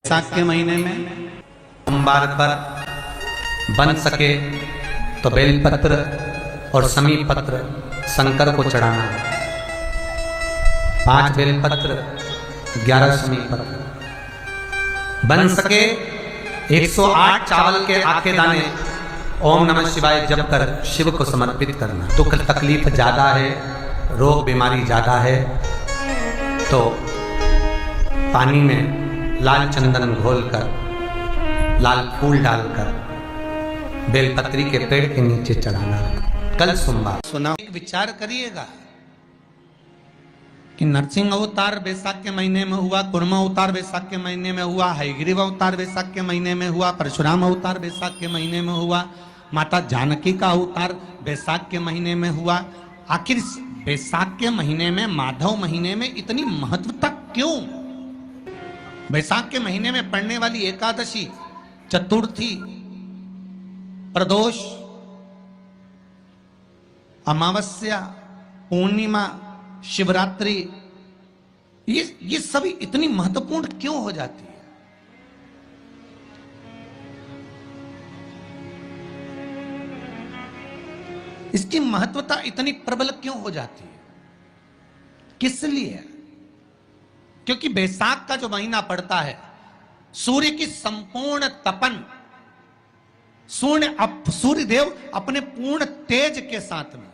बैसाख के महीने में सोमवार पर बन सके तो बेलपत्र और समी पत्र शंकर को चढ़ाना है। 5 बेलपत्र 11 समी पत्र। बन सके 108 चावल के आखे दाने ओम नमः शिवाय जप कर शिव को समर्पित करना। दुख तकलीफ ज्यादा है, रोग बीमारी ज्यादा है तो पानी में लाल चंदन घोलकर, लाल फूल डालकर बेलपत्री के पेड़ के नीचे चढ़ाना। कल सोमवार सुना। एक विचार करिएगा कि नरसिंह अवतार बैसाख के महीने में हुआ, कुर्मा अवतार बैसाख के महीने में हुआ, हयग्रीव अवतार बैसाख के महीने में हुआ, परशुराम अवतार बैसाख के महीने में हुआ, माता जानकी का अवतार बैसाख के महीने में हुआ। आखिर बैसाख के महीने में, माधव महीने में इतनी महत्वता क्यों? बैसाख के महीने में पड़ने वाली एकादशी, चतुर्थी, प्रदोष, अमावस्या, पूर्णिमा, शिवरात्रि, ये सभी इतनी महत्वपूर्ण क्यों हो जाती है? इसकी महत्वता इतनी प्रबल क्यों हो जाती है? किस लिए? क्योंकि बैसाख का जो महीना पड़ता है, सूर्य की संपूर्ण तपन, सूर्य देव अपने पूर्ण तेज के साथ में,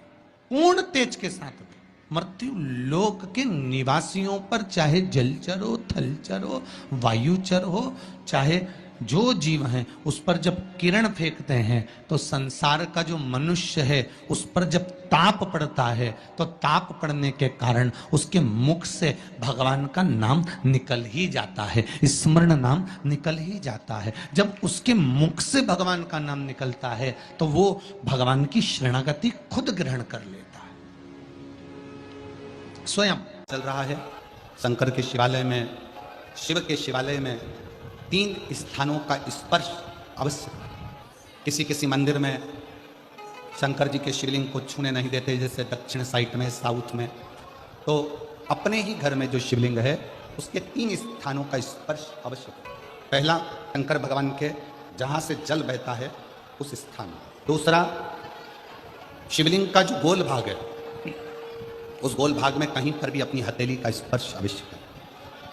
पूर्ण तेज के साथ में मृत्यु लोक के निवासियों पर, चाहे जलचर हो, थलचर हो, वायुचर हो, चाहे जो जीव हैं, उस पर जब किरण फेंकते हैं तो संसार का जो मनुष्य है उस पर जब ताप पड़ता है तो ताप पड़ने के कारण उसके मुख से भगवान का नाम निकल ही जाता है, स्मरण नाम निकल ही जाता है। जब उसके मुख से भगवान का नाम निकलता है तो वो भगवान की शरणागति खुद ग्रहण कर लेता है। स्वयं चल रहा है शंकर के शिवालय में, शिव के शिवालय में 3 स्थानों का स्पर्श अवश्य। किसी किसी मंदिर में शंकर जी के शिवलिंग को छूने नहीं देते, जैसे दक्षिण साइड में, साउथ में। तो अपने ही घर में जो शिवलिंग है उसके 3 स्थानों का स्पर्श अवश्य। पहला शंकर भगवान के जहां से जल बहता है उस स्थान में। दूसरा शिवलिंग का जो गोल भाग है उस गोल भाग में कहीं पर भी अपनी हथेली का स्पर्श अवश्य करें।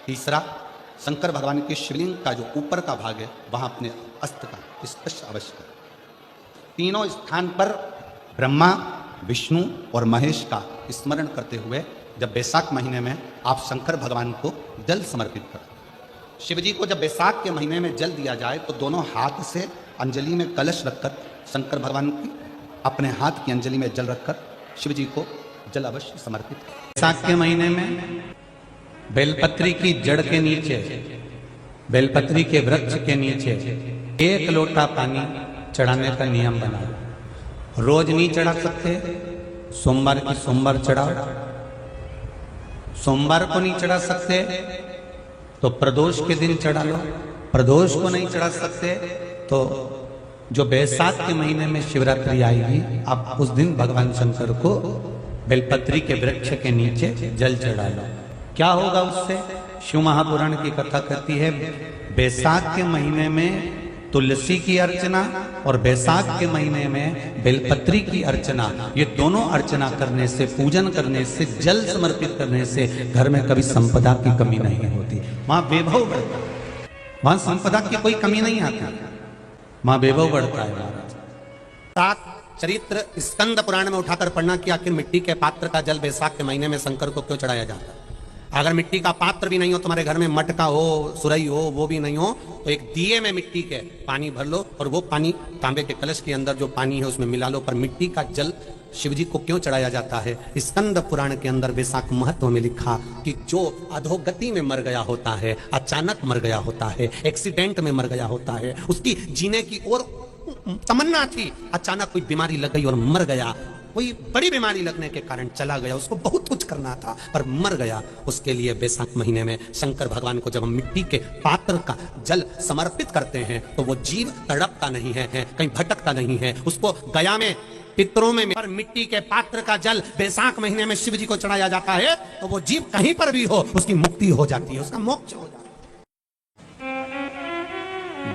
तीसरा शंकर भगवान के शिवलिंग का जो ऊपर का भाग है वहां अपने अस्त्र का स्पर्श अवश्य करें। तीनों स्थान पर ब्रह्मा, विष्णु और महेश का स्मरण करते हुए जब बैसाख महीने में आप शंकर भगवान को जल समर्पित करें। शिव जी को जब बैसाख के महीने में जल दिया जाए तो दोनों हाथ से अंजलि में कलश रखकर शंकर भगवान की अपने हाथ की अंजलि में जल रखकर शिव जी को जल अवश्य समर्पित करें। बैसाख के महीने में बेलपत्री की जड़ के नीचे, बेलपत्री के वृक्ष के नीचे 1 लोटा पानी चढ़ाने का नियम बनाओ। रोज नहीं चढ़ा सकते, सोमवार की सोमवार चढ़ाओ। सोमवार को नहीं चढ़ा सकते तो प्रदोष के दिन चढ़ा लो। प्रदोष को नहीं चढ़ा सकते तो जो बैसाख के महीने में शिवरात्रि आएगी, आप उस दिन भगवान शंकर को बेलपत्री के वृक्ष के नीचे जल चढ़ा लो। क्या होगा उससे? शिव महापुराण की कथा कहती है बैसाख के महीने में तुलसी की अर्चना और बैसाख के महीने में बेलपत्री की अर्चना, ये दोनों अर्चना करने से, पूजन करने से, जल समर्पित करने से घर में कभी संपदा की कमी नहीं होती। वहां वैभव बढ़ता है, वहां संपदा की कोई कमी नहीं आती, वहां वैभव बढ़ता है। सात चरित्र स्कंद पुराण में उठाकर पढ़ना कि आखिर मिट्टी के पात्र का जल बैसाख के महीने में शंकर को क्यों चढ़ाया जाता है। अगर मिट्टी का पात्र भी नहीं हो, तुम्हारे घर में मटका हो, सुरई हो, वो भी नहीं हो, तो एक दिए में मिट्टी के पानी भर लो और वो पानी तांबे के कलश के अंदर जो पानी है उसमें मिला लो। पर मिट्टी का जल शिव जी को क्यों चढ़ाया जाता है? स्कंद पुराण के अंदर बैसाख महत्व में लिखा कि जो अधोगति में मर गया होता है, अचानक मर गया होता है, एक्सीडेंट में मर गया होता है, उसकी जीने की और तमन्ना थी, अचानक कोई बीमारी लग गई और मर गया, कोई बड़ी बीमारी लगने के कारण चला गया, उसको बहुत कुछ करना था पर मर गया। उसके लिए बैसाख महीने में शंकर भगवान को जब हम मिट्टी के पात्र का जल समर्पित करते हैं तो वो जीव तड़पता नहीं है, कहीं भटकता नहीं है। उसको गया में पितरों में पर मिट्टी के पात्र का जल बैसाख महीने में शिव जी को चढ़ाया जाता है तो वो जीव कहीं पर भी हो उसकी मुक्ति हो जाती है, उसका मोक्ष हो जाता है।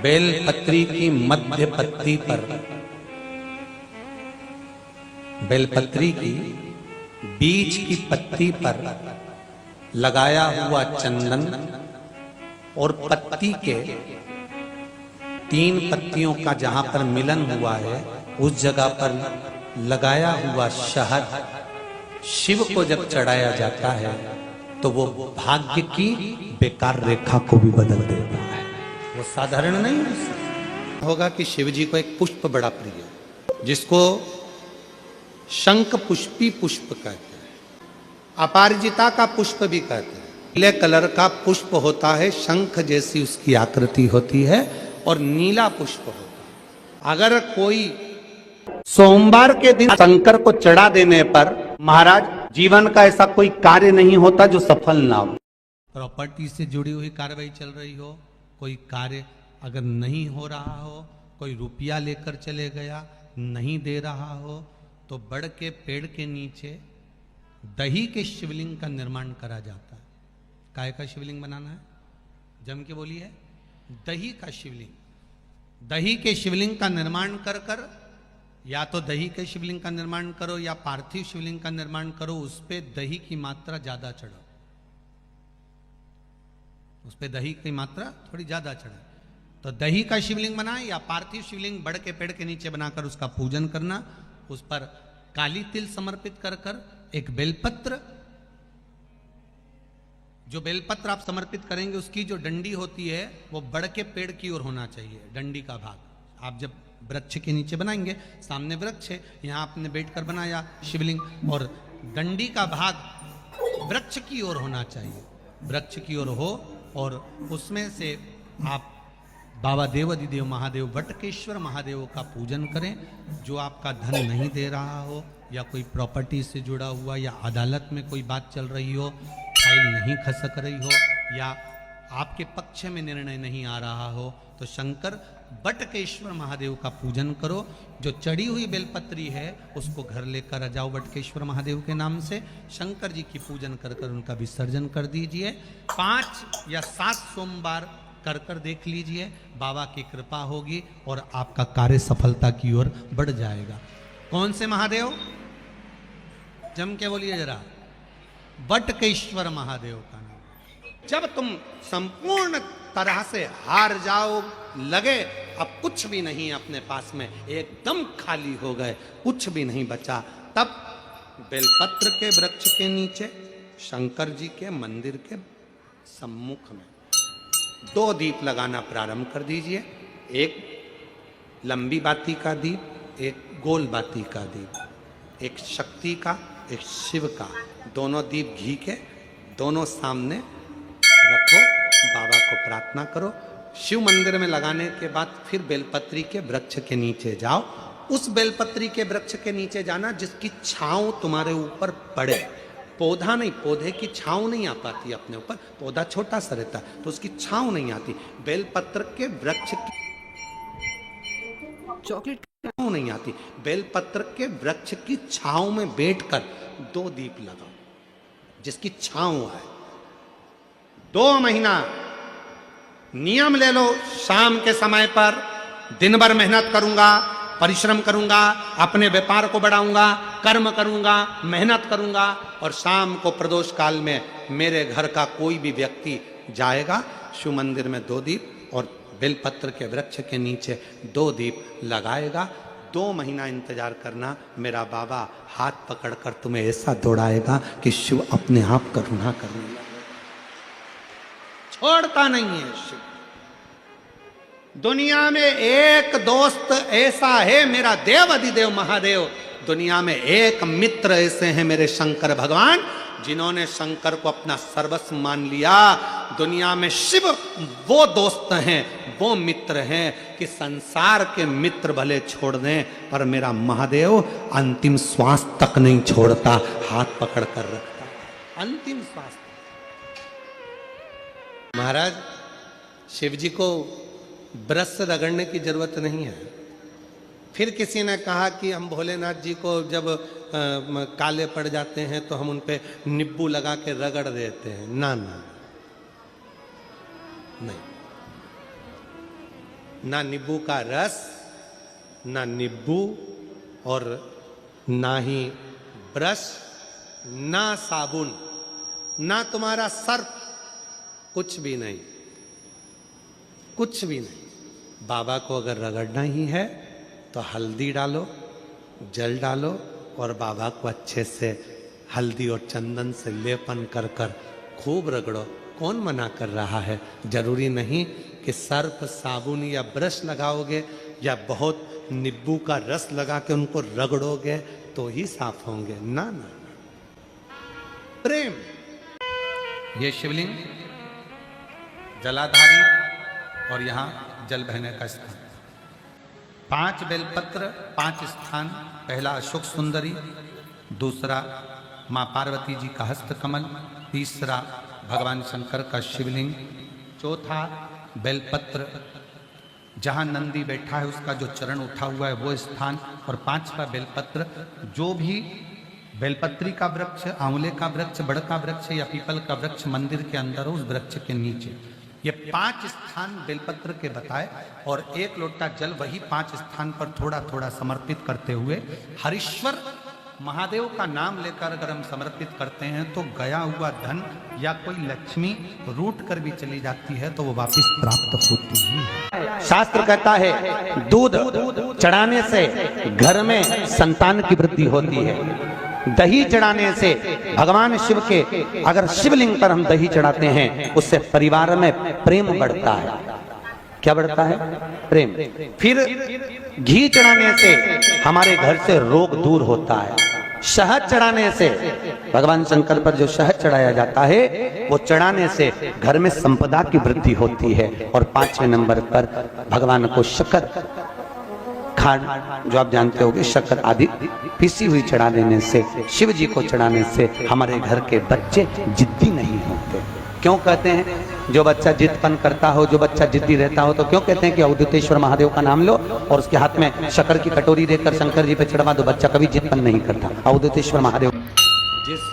बेलपत्री की मध्य पत्ती पर, बेलपत्री की बीच की पत्ती पर लगाया हुआ चंदन और पत्ती के 3 पत्तियों का जहां पर मिलन हुआ है उस जगह पर लगाया हुआ शहद शिव को जब चढ़ाया जाता है तो वो भाग्य की बेकार रेखा को भी बदल देता है। वो साधारण नहीं होगा कि शिव जी को एक पुष्प बड़ा प्रिय है जिसको शंख पुष्पी पुष्प कहते हैं, अपराजिता का पुष्प भी कहते हैं। नीले कलर का पुष्प होता है, शंख जैसी उसकी आकृति होती है और नीला पुष्प होता है। अगर कोई सोमवार के दिन शंकर को चढ़ा देने पर महाराज जीवन का ऐसा कोई कार्य नहीं होता जो सफल ना हो। प्रॉपर्टी से जुड़ी हुई कार्रवाई चल रही हो, कोई कार्य अगर नहीं हो रहा हो, कोई रुपया लेकर चले गया नहीं दे रहा हो, तो बड़ के पेड़ के नीचे दही के शिवलिंग का निर्माण करा जाता है। काय का शिवलिंग बनाना है? जम के बोलिए, दही का शिवलिंग। दही के शिवलिंग का निर्माण कर कर, या तो दही के शिवलिंग का निर्माण करो या पार्थिव शिवलिंग का निर्माण करो, उस पे दही की मात्रा ज्यादा चढ़ो, उस पे दही की मात्रा थोड़ी ज्यादा चढ़े। तो दही का शिवलिंग बनाए या पार्थिव शिवलिंग बड़ के पेड़ के नीचे बनाकर उसका पूजन करना, उस पर काली तिल समर्पित कर कर एक बेलपत्र, जो बेलपत्र आप समर्पित करेंगे उसकी जो डंडी होती है वो बड़ के पेड़ की ओर होना चाहिए। डंडी का भाग आप जब वृक्ष के नीचे बनाएंगे, सामने वृक्ष है, यहां आपने बैठकर बनाया शिवलिंग, और डंडी का भाग वृक्ष की ओर होना चाहिए, वृक्ष की ओर हो, और उसमें से आप बाबा देवाधिदेव महादेव वटकेश्वर महादेव का पूजन करें। जो आपका धन नहीं दे रहा हो, या कोई प्रॉपर्टी से जुड़ा हुआ, या अदालत में कोई बात चल रही हो, फाइल नहीं खसक रही हो, या आपके पक्ष में निर्णय नहीं आ रहा हो, तो शंकर वटकेश्वर महादेव का पूजन करो। जो चढ़ी हुई बेलपत्री है उसको घर लेकर आ जाओ वटकेश्वर महादेव के नाम से, शंकर जी की पूजन कर कर उनका विसर्जन कर दीजिए। 5 या 7 सोमवार कर कर देख लीजिए, बाबा की कृपा होगी और आपका कार्य सफलता की ओर बढ़ जाएगा। कौन से महादेव? जम के बोलिए जरा, वटकेश्वर महादेव का नाम। जब तुम संपूर्ण तरह से हार जाओ, लगे अब कुछ भी नहीं अपने पास में, एकदम खाली हो गए, कुछ भी नहीं बचा, तब बेलपत्र के वृक्ष के नीचे शंकर जी के मंदिर के सम्मुख में 2 दीप लगाना प्रारंभ कर दीजिए। एक लंबी बाती का दीप, एक गोल बाती का दीप, एक शक्ति का, एक शिव का। दोनों दीप घी के दोनों सामने रखो, बाबा को प्रार्थना करो। शिव मंदिर में लगाने के बाद फिर बेलपत्री के वृक्ष के नीचे जाओ। उस बेलपत्री के वृक्ष के नीचे जाना जिसकी छांव तुम्हारे ऊपर पड़े। पौधा नहीं, पौधे की छांव नहीं आ पाती अपने ऊपर, पौधा छोटा सा रहता है तो उसकी छांव नहीं आती। बेलपत्र के वृक्ष की चॉकलेट छांव नहीं आती, बेलपत्र के वृक्ष की छांव में बैठकर 2 दीप लगाओ जिसकी छांव है। 2 महीना नियम ले लो, शाम के समय पर दिन भर मेहनत करूंगा, परिश्रम करूंगा, अपने व्यापार को बढ़ाऊंगा, कर्म करूंगा, मेहनत करूंगा, और शाम को प्रदोष काल में मेरे घर का कोई भी व्यक्ति जाएगा, शिव मंदिर में 2 दीप और बेलपत्र के वृक्ष के नीचे 2 दीप लगाएगा। 2 महीना इंतजार करना, मेरा बाबा हाथ पकड़कर तुम्हें ऐसा दौड़ाएगा कि शिव अपने आप करुणा करने लगेगा। छोड़ता नहीं है शिव। दुनिया में एक दोस्त ऐसा है मेरा देवाधिदेव महादेव, दुनिया में एक मित्र ऐसे हैं मेरे शंकर भगवान जिन्होंने शंकर को अपना सर्वस्व मान लिया। दुनिया में शिव वो दोस्त हैं, वो मित्र हैं कि संसार के मित्र भले छोड़ दें पर मेरा महादेव अंतिम श्वास तक नहीं छोड़ता, हाथ पकड़ कर रखता, अंतिम श्वास। महाराज शिव जी को ब्रश से रगड़ने की जरूरत नहीं है। फिर किसी ने कहा कि हम भोलेनाथ जी को जब काले पड़ जाते हैं तो हम उन पे नींबू लगा के रगड़ देते हैं। ना ना नहीं, ना नींबू का रस, ना नींबू, और ना ही ब्रश, ना साबुन, ना तुम्हारा सर्फ, कुछ भी नहीं, कुछ भी नहीं। बाबा को अगर रगड़ना ही है तो हल्दी डालो, जल डालो और बाबा को अच्छे से हल्दी और चंदन से लेपन कर कर खूब रगड़ो। कौन मना कर रहा है? जरूरी नहीं कि सर्फ, साबुन या ब्रश लगाओगे या बहुत नींबू का रस लगा के उनको रगड़ोगे तो ही साफ होंगे। ना ना, प्रेम। ये शिवलिंग जलाधारी और यहां जल बहने का स्थान। 5 बेलपत्र, 5 स्थान। पहला अशोक सुंदरी, दूसरा मां पार्वती जी का हस्तकमल, तीसरा भगवान शंकर का शिवलिंग, चौथा बेलपत्र जहां नंदी बैठा है उसका जो चरण उठा हुआ है वो स्थान, और 5वां बेलपत्र जो भी बेलपत्री का वृक्ष, आंवले का वृक्ष, बड़ का वृक्ष या पीपल का वृक्ष मंदिर के अंदर हो, उस वृक्ष के नीचे। ये 5 स्थान बेलपत्र के बताए और 1 लोटा जल वही 5 स्थान पर थोड़ा थोड़ा समर्पित करते हुए हरीश्वर महादेव का नाम लेकर अगर हम समर्पित करते हैं तो गया हुआ धन या कोई लक्ष्मी रूठ कर भी चली जाती है तो वो वापस प्राप्त होती है। शास्त्र कहता है दूध चढ़ाने से घर में संतान की वृद्धि होती है, दही चढ़ाने से भगवान शिव के, अगर शिवलिंग पर हम दही चढ़ाते हैं उससे परिवार में प्रेम बढ़ता है। क्या बढ़ता है? प्रेम। फिर घी चढ़ाने से हमारे घर से रोग दूर होता है। शहद चढ़ाने से, भगवान शंकर पर जो शहद चढ़ाया जाता है वो चढ़ाने से घर में संपदा की वृद्धि होती है। और 5वें नंबर पर भगवान को शक्कर, खांड जो आप जानते होंगे, शक्कर आदि पीसी हुई चढ़ा देने से, शिव जी को चढ़ाने से हमारे घर के बच्चे जिद्दी नहीं होते। क्यों कहते हैं? जो बच्चा जिद्दपन करता हो, जो बच्चा जिद्दी रहता हो, तो क्यों कहते हैं कि अवधूतेश्वर महादेव का नाम लो और उसके हाथ में शक्कर की कटोरी देकर शंकर जी पे चढ़वा दो, बच्चा कभी जिद्दपन नहीं करता। अवधूतेश्वर महादेव। जिस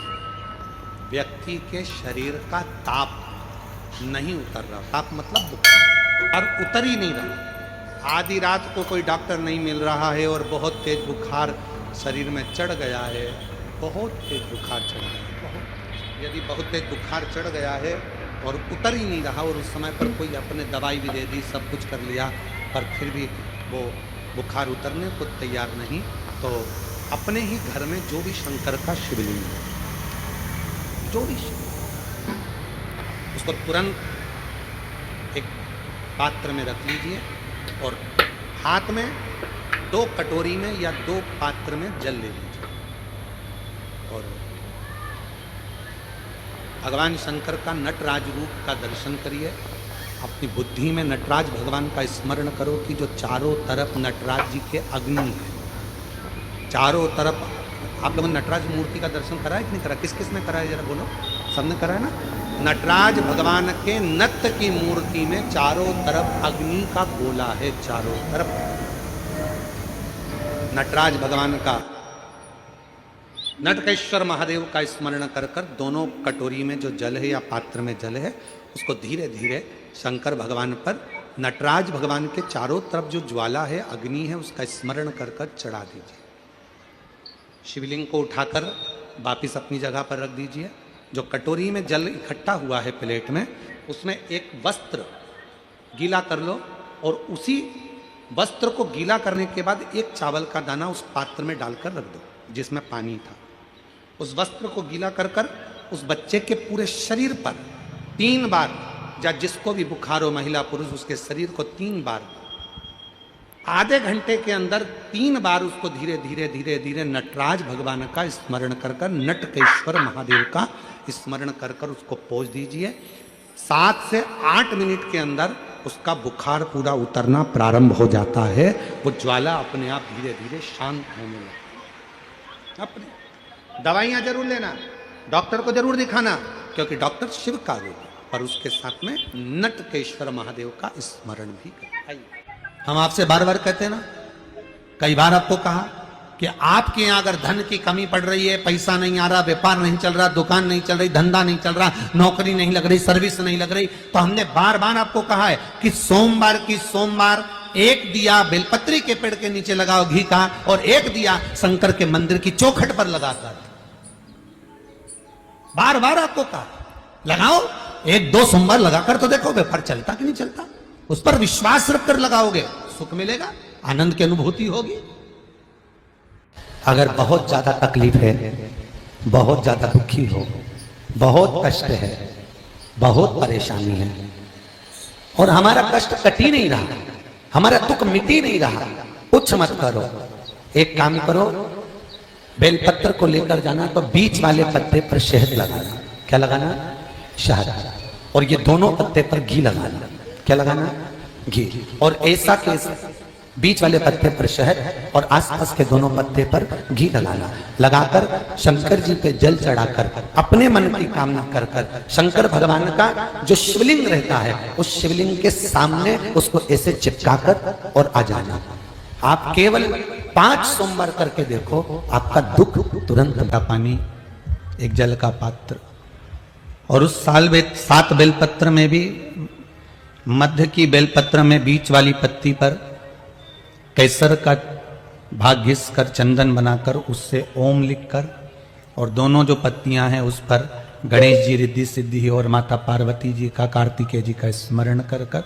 व्यक्ति के शरीर का ताप नहीं उतर रहा, ताप मतलब बुखार, और उतर ही नहीं रहा, आधी रात को कोई डॉक्टर नहीं मिल रहा है और बहुत तेज बुखार शरीर में चढ़ गया है, बहुत तेज बुखार चढ़ गया है, यदि बहुत तेज बुखार चढ़ गया है और उतर ही नहीं रहा और उस समय पर कोई अपने दवाई भी दे दी, सब कुछ कर लिया, पर फिर भी वो बुखार उतरने को तैयार नहीं, तो अपने ही घर में जो भी शंकर का शिवलिंग है, जो भी उसको तुरंत एक पात्र में रख लीजिए और हाथ में 2 कटोरी में या 2 पात्र में जल ले लीजिए और भगवान शंकर का नटराज रूप का दर्शन करिए। अपनी बुद्धि में नटराज भगवान का स्मरण करो कि जो चारों तरफ नटराज जी के अग्नि है, चारों तरफ। आप लोगों ने नटराज मूर्ति का दर्शन करा है कि नहीं करा? किस किस ने करा है? जरा बोलो। सबने करा है ना? नटराज भगवान के नत्थ की मूर्ति में चारों तरफ अग्नि का गोला है, चारों तरफ। नटराज भगवान का, नटकेश्वर महादेव का स्मरण कर कर दोनों कटोरी में जो जल है या पात्र में जल है उसको धीरे धीरे शंकर भगवान पर, नटराज भगवान के चारों तरफ जो ज्वाला है, अग्नि है, उसका स्मरण कर कर चढ़ा दीजिए। शिवलिंग को उठाकर वापिस अपनी जगह पर रख दीजिए। जो कटोरी में जल इकट्ठा हुआ है प्लेट में, उसमें एक वस्त्र गीला कर लो और उसी वस्त्र को गीला करने के बाद एक चावल का दाना उस पात्र में डालकर रख दो जिसमें पानी था। उस वस्त्र को गीला कर कर उस बच्चे के पूरे शरीर पर 3 बार, या जिसको भी बुखार हो, महिला पुरुष, उसके शरीर को 3 बार, आधे घंटे के अंदर 3 बार उसको धीरे धीरे धीरे धीरे नटराज भगवान का स्मरण कर कर, नटकेश्वर महादेव का स्मरण कर कर उसको पोंछ दीजिए। 7 से 8 मिनट के अंदर उसका बुखार पूरा उतरना प्रारंभ हो जाता है। वो ज्वाला अपने आप धीरे धीरे शांत होने लगती है। अपने दवाइयाँ जरूर लेना, डॉक्टर को जरूर दिखाना, क्योंकि डॉक्टर शिव का रूप है, पर उसके साथ में नटकेश्वर महादेव का स्मरण भी करें। हम आपसे बार बार कहते हैं ना, कई बार आपको कहा कि आपके यहाँ अगर धन की कमी पड़ रही है, पैसा नहीं आ रहा, व्यापार नहीं चल रहा, दुकान नहीं चल रही, धंधा नहीं चल रहा, नौकरी नहीं लग रही, सर्विस नहीं लग रही, तो हमने बार बार आपको कहा है कि सोमवार की सोमवार एक दिया बेलपत्री के पेड़ के नीचे लगाओ घी का, और एक दिया शंकर के मंदिर की चौखट पर लगाकर। बार बार आपको कहा लगाओ, एक दो सोमवार लगाकर तो देखो व्यापार चलता कि नहीं चलता। उस पर विश्वास रखकर लगाओगे, सुख मिलेगा, आनंद की अनुभूति होगी। अगर बहुत ज्यादा तकलीफ है, बहुत ज्यादा दुखी हो, बहुत कष्ट है, बहुत परेशानी है, और हमारा कष्ट कट ही नहीं रहा, हमारा दुख मिट ही नहीं रहा, कुछ मत करो। एक काम करो, बेलपत्र को लेकर जाना तो बीच वाले पत्ते पर शहद लगाना। क्या लगाना? शहद। और ये दोनों पत्ते पर घी लगाना। क्या लगाना? घी। और ऐसा के बीच वाले पत्ते पर शहद और आसपास के दोनों पत्ते पर घी लगाना। लगाकर शंकर जी पे जल चढ़ाकर अपने मन की कामना कर कर शंकर भगवान का जो शिवलिंग रहता है उस शिवलिंग के सामने उसको ऐसे चिपकाकर और आ जाना। आप केवल 5 सोमवार करके देखो, आपका दुख तुरंत का पानी, एक जल का पात्र, और उस 7 बेलपत्र में भी मध्य की बेलपत्र में बीच वाली पत्ती पर केसर का भाग घिस कर चंदन बनाकर उससे ओम लिखकर, और दोनों जो पत्तियां हैं उस पर गणेश जी, रिद्धि सिद्धि और माता पार्वती जी का, कार्तिकेय जी का स्मरण कर कर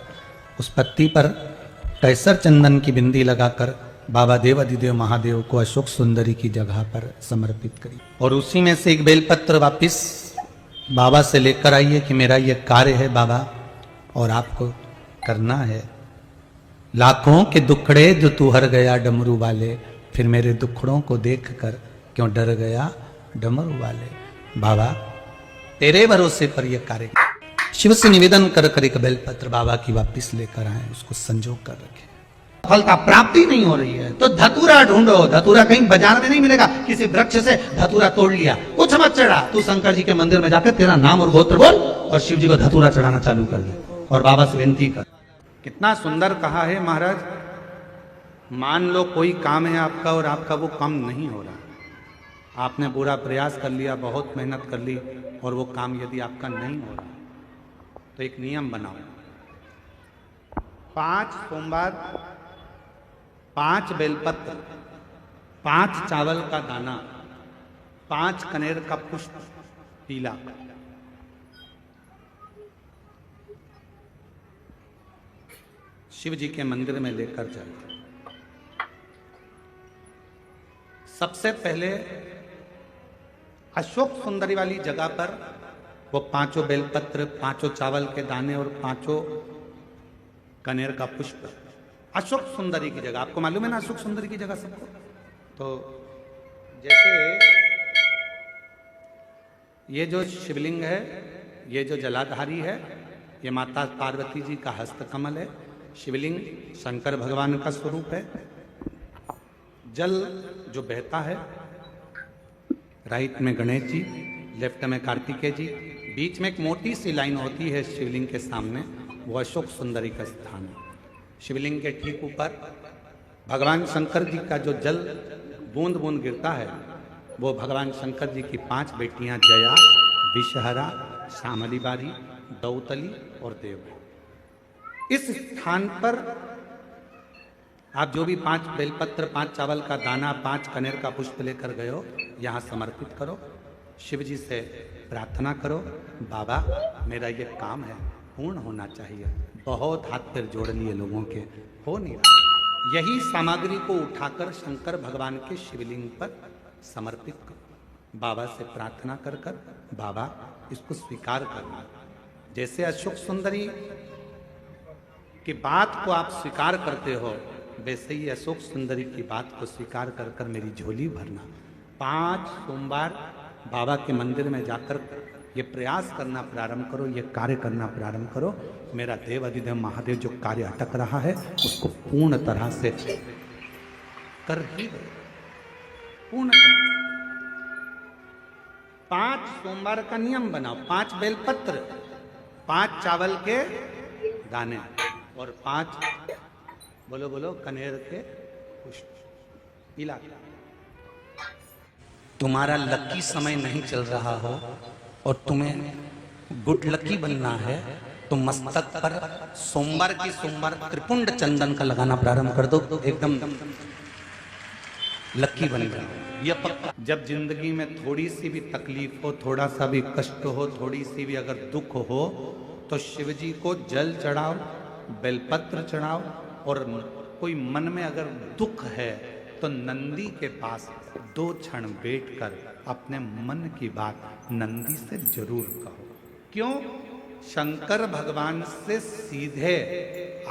उस पत्ती पर केसर चंदन की बिंदी लगाकर बाबा देव अधिदेव महादेव को अशोक सुंदरी की जगह पर समर्पित करी। और उसी में से एक बेलपत्र वापिस बाबा से लेकर आइए कि मेरा ये कार्य है बाबा और आपको करना है। लाखों के दुखड़े जो तू हर गया डमरू वाले, फिर मेरे दुखड़ों को देख कर क्यों डर गया डमरू वाले। बाबा तेरे भरोसे पर यह कार्य, शिव से निवेदन कर कर एक बेलपत्र बाबा की वापिस लेकर आए, उसको संजो कर रखे। फलता प्राप्ति नहीं हो रही है तो धतूरा ढूंढो। धतूरा कहीं बाजार में नहीं मिलेगा, किसी वृक्ष से धतूरा तोड़ लिया, कुछ मत चढ़ा, तू शंकर जी के मंदिर में जाकर तेरा नाम और गोत्र बोल और शिव जी को धतूरा चढ़ाना चालू कर दे और बाबा से विनती कर। कितना सुंदर कहा है महाराज। मान लो कोई काम है आपका और आपका वो काम नहीं हो रहा, आपने पूरा प्रयास कर लिया, बहुत मेहनत कर ली, और वो काम यदि आपका नहीं हो रहा तो एक नियम बनाओ, 5 सोमवार, 5 बेलपत्र, 5 चावल का दाना, 5 कनेर का पुष्प पीला, शिव जी के मंदिर में लेकर जाए। सबसे पहले अशोक सुंदरी वाली जगह पर वो 5 बेलपत्र, 5 चावल के दाने और 5 कनेर का पुष्प अशोक सुंदरी की जगह, आपको मालूम है ना अशोक सुंदरी की जगह सबको। तो जैसे ये जो शिवलिंग है, ये जो जलाधारी है, ये माता पार्वती जी का हस्तकमल है। शिवलिंग शंकर भगवान का स्वरूप है। जल जो बहता है, राइट में गणेश जी, लेफ्ट में कार्तिकेय जी, बीच में एक मोटी सी लाइन होती है शिवलिंग के सामने, वो अशोक सुंदरी का स्थान है। शिवलिंग के ठीक ऊपर भगवान शंकर जी का जो जल बूंद बूंद गिरता है वो भगवान शंकर जी की 5 बेटियां जया, विषहरा, श्यामली बारी, दौतली और देव। इस स्थान पर आप जो भी 5 बेलपत्र, 5 चावल का दाना, 5 कनेर का पुष्प लेकर गए हो, यहाँ समर्पित करो। शिव जी से प्रार्थना करो, बाबा मेरा ये काम है पूर्ण होना चाहिए। बहुत हाथ पैर जोड़ लिए लोगों के, हो नहीं रहा। यही सामग्री को उठाकर शंकर भगवान के शिवलिंग पर समर्पित करो। बाबा से प्रार्थना कर कर बाबा इसको स्वीकार करना। जैसे अशोक सुंदरी की बात को आप स्वीकार करते हो, वैसे ही अशोक सुंदरी की बात को स्वीकार कर कर मेरी झोली भरना। 5 सोमवार बाबा के मंदिर में जाकर ये प्रयास करना प्रारंभ करो, ये कार्य करना प्रारंभ करो। मेरा देव अधिदेव महादेव जो कार्य अटक रहा है उसको पूर्ण तरह से कर ही दो, पूर्ण तरह। 5 सोमवार का नियम बनाओ, 5 बेलपत्र, 5 चावल के दाने और 5 बोलो बोलो कनेर के पुष्प पीला। तुम्हारा लकी समय नहीं चल रहा हो और तुम्हें गुड लकी बनना है तो मस्तक पर सोमवार की सोमवार त्रिपुंड चंदन का लगाना प्रारंभ कर दो, एकदम लक्की बन जाओ। यह पक्का। जब जिंदगी में थोड़ी सी भी तकलीफ हो, थोड़ा सा भी कष्ट हो, थोड़ी सी भी अगर दुख हो, तो शिव जी को जल चढ़ाओ, बेलपत्र चढ़ाओ, और कोई मन में अगर दुख है तो नंदी के पास 2 क्षण बैठकर अपने मन की बात नंदी से जरूर कहो। क्यों? शंकर भगवान से सीधे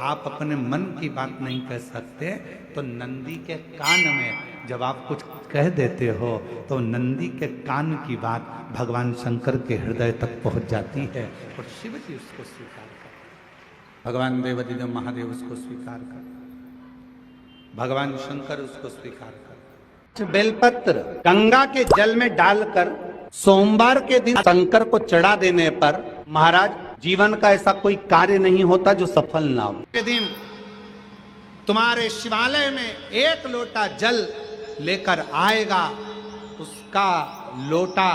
आप अपने मन की बात नहीं कह सकते, तो नंदी के कान में जब आप कुछ कह देते हो तो नंदी के कान की बात भगवान शंकर के हृदय तक पहुंच जाती है और शिव जी उसको स्वीकार कर, भगवान देवादिदेव महादेव उसको स्वीकार कर, भगवान शंकर उसको स्वीकार कर। बेलपत्र गंगा के जल में डालकर सोमवार के दिन शंकर को चढ़ा देने पर महाराज जीवन का ऐसा कोई कार्य नहीं होता जो सफल ना हो। के दिन तुम्हारे शिवालय में 1 लोटा जल लेकर आएगा, उसका लोटा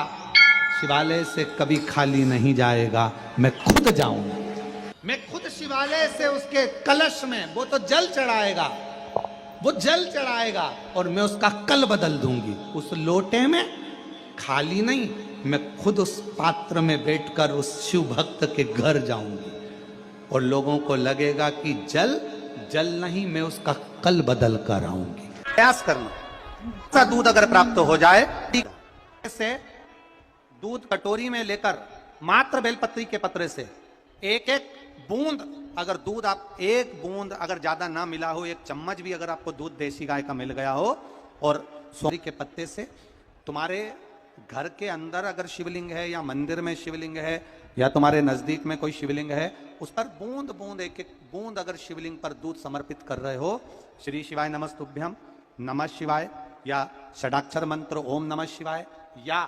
शिवालय से कभी खाली नहीं जाएगा। मैं खुद जाऊंगा, मैं खुद शिवालय से उसके कलश में वो तो जल चढ़ाएगा, वो जल चढ़ाएगा और मैं उसका कल बदल दूंगी। उस लोटे में खाली नहीं, मैं खुद उस पात्र में बैठकर उस शिव भक्त के घर जाऊंगी और लोगों को लगेगा कि जल जल नहीं, मैं उसका कल बदल कर आऊंगी। प्रयास करना। ऐसा दूध अगर प्राप्त हो जाए, से दूध कटोरी में लेकर मात्र बेलपत्री के पत्रे से 1-1 बूंद, अगर दूध आप 1 बूंद अगर ज्यादा ना मिला हो, 1 चम्मच भी अगर आपको दूध देसी गाय का मिल गया हो, और सोरी के पत्ते से तुम्हारे घर के अंदर अगर शिवलिंग है या मंदिर में शिवलिंग है या तुम्हारे नजदीक में कोई शिवलिंग है, उस पर बूंद बूंद 1-1 बूंद अगर शिवलिंग पर दूध समर्पित कर रहे हो, श्री शिवाय नमस्तुभ्यम, नमः शिवाय, या षडाक्षर मंत्र ओम नमः शिवाय, या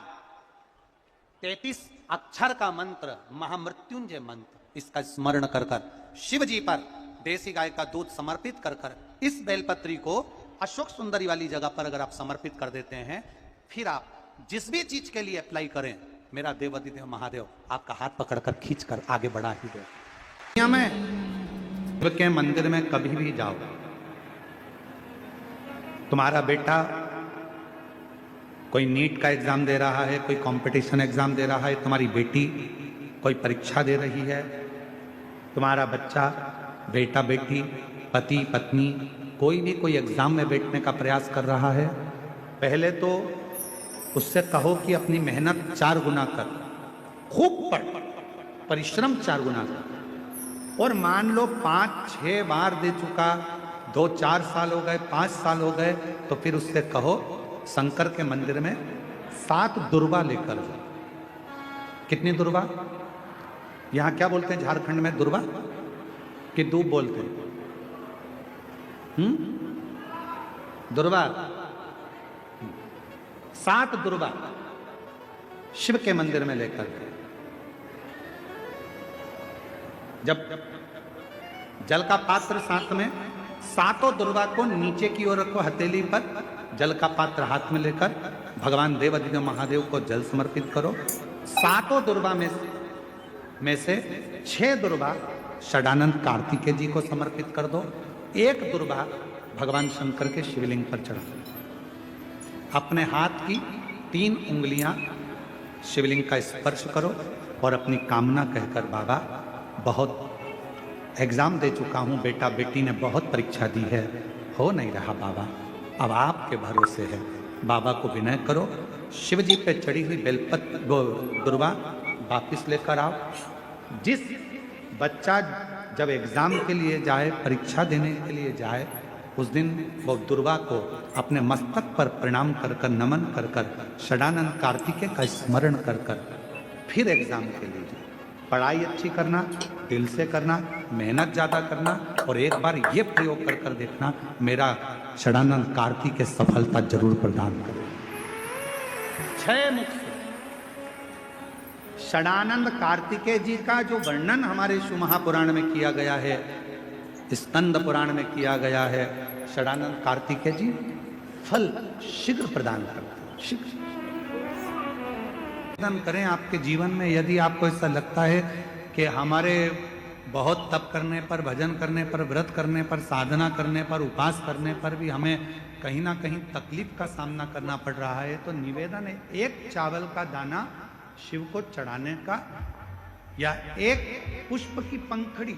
33 अक्षर का मंत्र महामृत्युंजय मंत्र, इसका स्मरण कर कर शिव जी पर देसी गाय का दूध समर्पित कर कर इस बेलपत्री को अशोक सुंदरी वाली जगह पर अगर आप समर्पित कर देते हैं, फिर आप जिस भी चीज के लिए अप्लाई करें, मेरा देवादिदेव महादेव आपका हाथ पकड़कर खींचकर आगे बढ़ा ही दे। दुनिया में शिव के मंदिर में कभी भी जाओ, तुम्हारा बेटा कोई नीट का एग्जाम दे रहा है, कोई कंपटीशन एग्जाम दे रहा है, तुम्हारी बेटी कोई परीक्षा दे रही है, तुम्हारा बच्चा, बेटा बेटी, पति पत्नी कोई भी कोई एग्जाम में बैठने का प्रयास कर रहा है, पहले तो उससे कहो कि अपनी मेहनत 4 गुना कर, खूब पढ़, परिश्रम 4 गुना कर, और मान लो 5-6 बार दे चुका, 2-4 साल हो गए, 5 साल हो गए, तो फिर उससे कहो शंकर के मंदिर में 7 दुर्वा लेकर जाओ। कितनी दुर्वा? यहां क्या बोलते हैं झारखंड में? दुर्वा कि दूब बोलते हैं? दुर्वा। 7 दुर्वा शिव के मंदिर में लेकर के, जब जल का पात्र साथ में, 7 दुर्वा को नीचे की ओर रखो, हथेली पर जल का पात्र हाथ में लेकर भगवान देवादिदेव महादेव को जल समर्पित करो। 7 दुर्वा में से 6 दुर्वा षडानंद कार्तिकेय जी को समर्पित कर दो, 1 दुर्वा भगवान शंकर के शिवलिंग पर चढ़ा दो। अपने हाथ की 3 उंगलियां शिवलिंग का स्पर्श करो और अपनी कामना कहकर, बाबा बहुत एग्जाम दे चुका हूं, बेटा बेटी ने बहुत परीक्षा दी है, हो नहीं रहा बाबा, अब आपके भरोसे है। बाबा को विनय करो, शिव जी पे चढ़ी हुई बेलपत्र दुर्वा वापिस लेकर आओ। जिस बच्चा जब एग्जाम के लिए जाए, परीक्षा देने के लिए जाए, उस दिन वो दुर्वा को अपने मस्तक पर प्रणाम कर कर, नमन कर कर, षडानंद कार्तिकेय का स्मरण कर कर फिर एग्जाम के लिए जाए। पढ़ाई अच्छी करना, दिल से करना, मेहनत ज्यादा करना, और एक बार ये प्रयोग कर कर देखना, मेरा षडानंद कार्तिकेय सफलता जरूर प्रदान करे। 6 मुख से षडानंद कार्तिकेय जी का जो वर्णन हमारे शिव महापुराण में किया गया है, स्कंद पुराण में किया गया है, षडानंद कार्तिकेय जी फल शीघ्र प्रदान करते हैं, शीघ्र प्रदान करें आपके जीवन में। यदि आपको ऐसा लगता है कि हमारे बहुत तप करने पर, भजन करने पर, व्रत करने पर, साधना करने पर, उपास करने पर भी हमें कहीं ना कहीं तकलीफ का सामना करना पड़ रहा है, तो निवेदन है एक चावल का दाना शिव को चढ़ाने का, या एक पुष्प की पंखड़ी,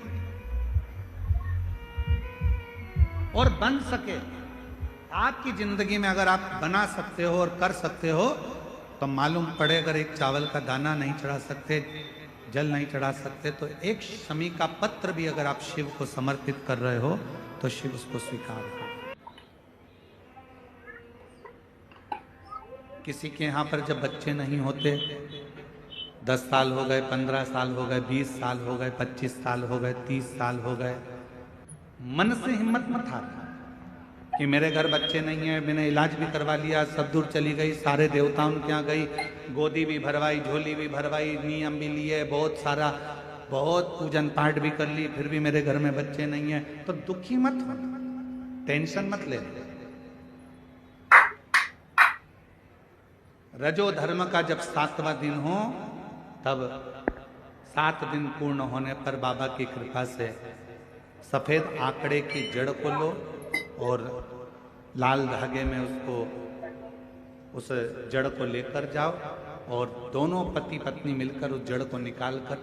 और बन सके आपकी जिंदगी में अगर आप बना सकते हो और कर सकते हो, तो मालूम पड़े अगर एक चावल का दाना नहीं चढ़ा सकते, जल नहीं चढ़ा सकते, तो एक शमी का पत्र भी अगर आप शिव को समर्पित कर रहे हो तो शिव उसको स्वीकार हो। किसी के यहाँ पर जब बच्चे नहीं होते, 10 साल हो गए, 15 साल हो गए, 20 साल हो गए, 25 साल हो गए, 30 साल हो गए, मन से हिम्मत मत हारना कि मेरे घर बच्चे नहीं है, मैंने इलाज भी करवा लिया, सब दूर चली गई, सारे देवताओं के यहाँ गई, गोदी भी भरवाई, झोली भी भरवाई, नियम भी लिए, बहुत सारा, बहुत पूजन पाठ भी कर ली, फिर भी मेरे घर में बच्चे नहीं है, तो दुखी मत हो, टेंशन मत ले। रजो धर्म का जब 7वां दिन हो, तब 7 दिन पूर्ण होने पर बाबा की कृपा से सफेद आंकड़े की जड़ को लो और लाल धागे में उसको, उस जड़ को लेकर जाओ, और दोनों पति पत्नी मिलकर उस जड़ को निकालकर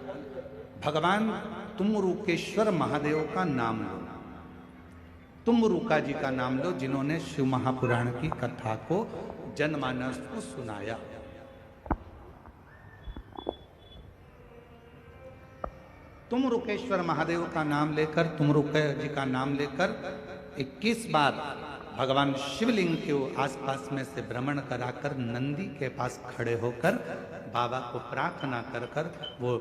भगवान तुमरुकेश्वर महादेव का नाम लो। तुमरुका जी का नाम लो, जिन्होंने शिव महापुराण की कथा को जनमानस को सुनाया। तुमरुकेश्वर महादेव का नाम लेकर, तुमरुका जी का नाम लेकर 21 बार भगवान शिवलिंग के आसपास में से भ्रमण कराकर नंदी के पास खड़े होकर बाबा को प्रार्थना कर कर वो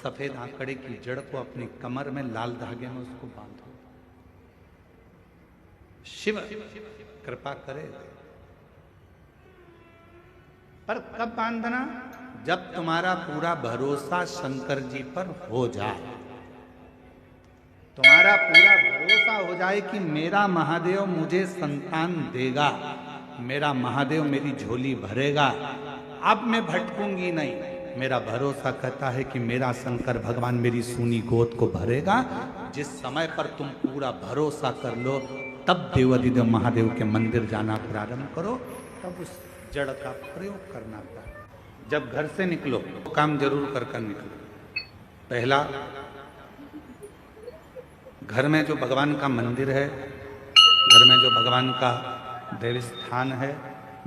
सफेद आंकड़े की जड़ को अपनी कमर में लाल धागे में उसको बांधो। शिव कृपा करे। पर कब बांधना? जब तुम्हारा पूरा भरोसा शंकर जी पर हो जाए, तुम्हारा पूरा भरोसा हो जाए कि मेरा महादेव मुझे संतान देगा, मेरा महादेव मेरी झोली भरेगा, अब मैं भटकूंगी नहीं, मेरा भरोसा कहता है कि मेरा शंकर भगवान मेरी सूनी गोद को भरेगा। जिस समय पर तुम पूरा भरोसा कर लो, तब देवाधिदेव महादेव के मंदिर जाना प्रारंभ करो, तब उस जड़ का प्रयोग करना था। जब घर से निकलो तो काम जरूर कर निकलो। पहला, घर में जो भगवान का मंदिर है, घर में जो भगवान का देव स्थान है,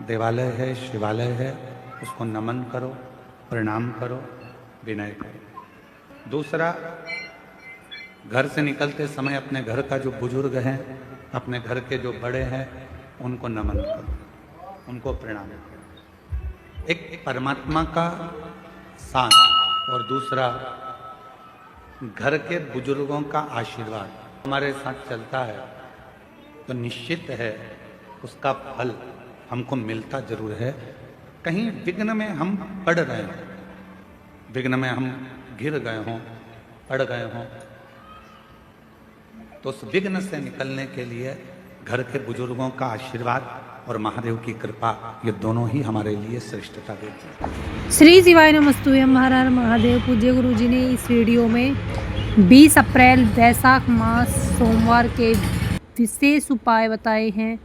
देवालय है, शिवालय है, उसको नमन करो, प्रणाम करो, विनय करो। दूसरा, घर से निकलते समय अपने घर का जो बुजुर्ग हैं, अपने घर के जो बड़े हैं, उनको नमन करो, उनको प्रणाम करो। एक परमात्मा का साथ और दूसरा घर के बुजुर्गों का आशीर्वाद हमारे साथ चलता है तो निश्चित है उसका फल हमको मिलता जरूर है। कहीं विघ्न में हम पड़ रहे हों, विघ्न में हम गिर गए हों, पड़ गए हों, तो उस विघ्न से निकलने के लिए घर के बुजुर्गों का आशीर्वाद और महादेव की कृपा, ये दोनों ही हमारे लिए श्रेष्ठता देते हैं। श्री शिवाय नमस्तुभ्यं। हर हर महादेव। पूज्य गुरु जी ने इस वीडियो में 20 अप्रैल वैशाख मास सोमवार के विशेष उपाय बताए हैं।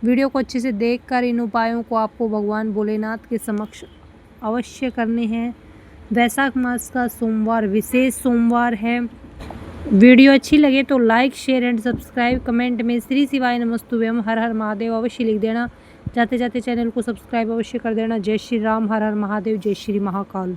वीडियो को अच्छे से देखकर इन उपायों को आपको भगवान भोलेनाथ के समक्ष अवश्य करने हैं। वैशाख मास का सोमवार विशेष सोमवार है। वीडियो अच्छी लगे तो like, share and subscribe, comment में श्री शिवाय नमस्तुभ्यं हर हर महादेव अवश्य लिख देना। जाते जाते चैनल को सब्सक्राइब अवश्य कर देना। जय श्री राम, हर हर महादेव, जय श्री महाकाल।